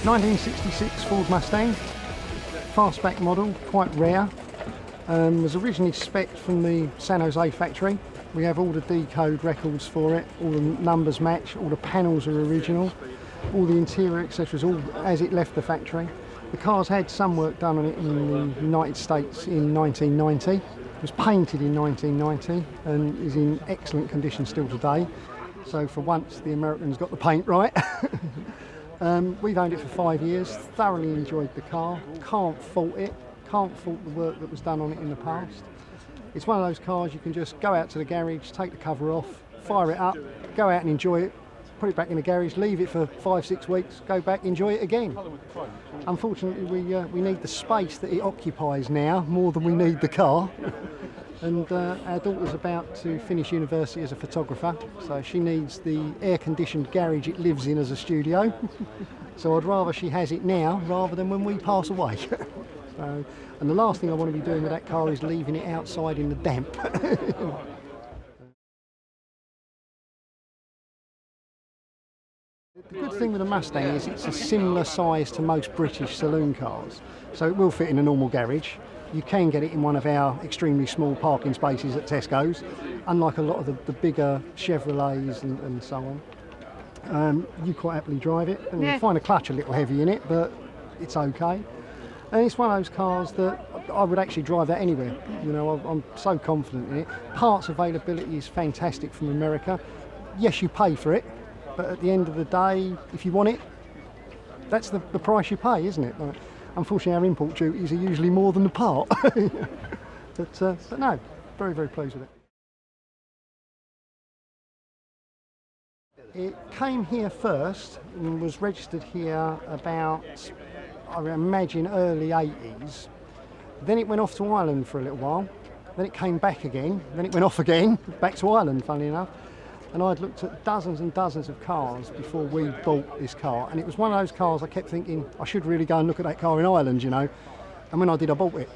1966 Ford Mustang, fastback model, quite rare. Was originally spec'd from the San Jose factory. We have all the D-code records for it, all the numbers match, all the panels are original, all the interior etc. is all as it left the factory. The car's had some work done on it in the United States in 1990. It was painted in 1990 and is in excellent condition still today. So for once the Americans got the paint right. We've owned it for 5 years, thoroughly enjoyed the car, can't fault it, can't fault the work that was done on it in the past. It's one of those cars you can just go out to the garage, take the cover off, fire it up, go out and enjoy it, put it back in the garage, leave it for 5-6 weeks, go back, enjoy it again. Unfortunately we need the space that it occupies now more than we need the car. And our daughter's about to finish university as a photographer, so she needs the air-conditioned garage it lives in as a studio. So I'd rather she has it now rather than when we pass away. And the last thing I want to be doing with that car is leaving it outside in the damp. The good thing with a Mustang is it's a similar size to most British saloon cars, so it will fit in a normal garage. You can get it in one of our extremely small parking spaces at Tesco's, unlike a lot of the bigger Chevrolets and so on. You quite happily drive it, and you find the clutch a little heavy in it, but it's okay. And it's one of those cars that I would actually drive that anywhere. You know, I'm so confident in it. Parts availability is fantastic from America. Yes, you pay for it, but at the end of the day, if you want it, that's the price you pay, isn't it? Like, unfortunately, our import duties are usually more than the part. but no, very, very pleased with it. It came here first and was registered here about, I imagine, early 80s. Then it went off to Ireland for a little while. Then it came back again. Then it went off again, back to Ireland, funnily enough. And I'd looked at dozens and dozens of cars before we bought this car. And it was one of those cars I kept thinking, I should really go and look at that car in Ireland, you know. And when I did, I bought it.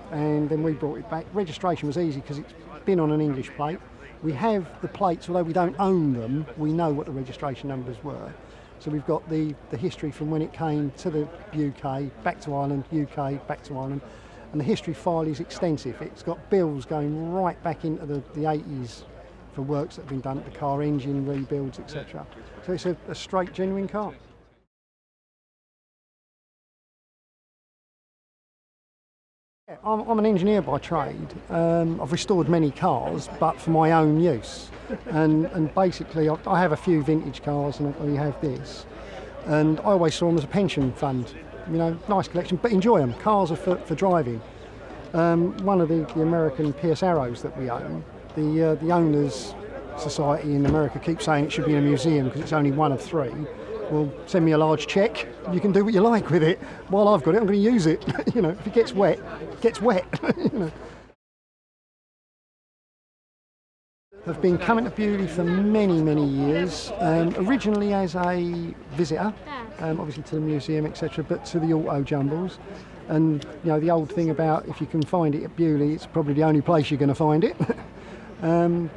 And then we brought it back. Registration was easy because it's been on an English plate. We have the plates, although we don't own them, we know what the registration numbers were. So we've got the history from when it came to the UK, back to Ireland, UK, back to Ireland. And the history file is extensive. It's got bills going right back into the 80s for works that have been done at the car, engine rebuilds, etc. So it's a straight, genuine car. Yeah, I'm an engineer by trade. I've restored many cars, but for my own use. And basically, I have a few vintage cars, and we have this. And I always saw them as a pension fund. You know, nice collection, but enjoy them. Cars are for driving. One of the American Pierce Arrows that we own, the Owners Society in America keeps saying it should be in a museum because it's only one of 3. Well, send me a large cheque. You can do what you like with it. While I've got it, I'm going to use it. You know, if it gets wet, it gets wet. You know. I've been coming to Beaulieu for many, many years. Originally as a visitor, obviously to the museum, etc., but to the Autojumbles. And you know, the old thing about if you can find it at Beaulieu, it's probably the only place you're going to find it. Then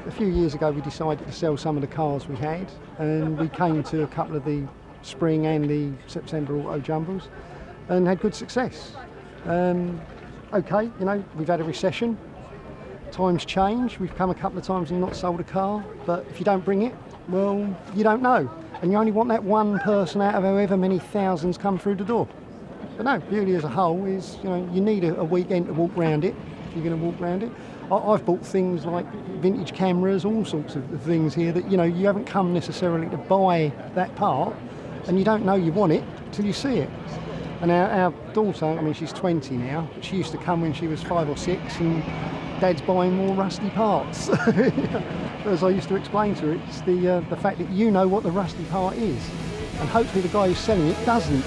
a few years ago, we decided to sell some of the cars we had, and we came to a couple of the spring and the September Autojumbles, and had good success. Okay, you know, we've had a recession. Times change. We've come a couple of times and not sold a car, but if you don't bring it, well, you don't know, and you only want that one person out of however many thousands come through the door. But no, Beaulieu as a whole is, you know, you need a weekend to walk around it if you're going to walk around it. I've bought things like vintage cameras, all sorts of things here that, you know, you haven't come necessarily to buy that part, and you don't know you want it till you see it. And our daughter, I mean, she's 20 now, but she used to come when she was 5 or 6, and Dad's buying more rusty parts. As I used to explain to her, it's the fact that you know what the rusty part is, and hopefully the guy who's selling it doesn't.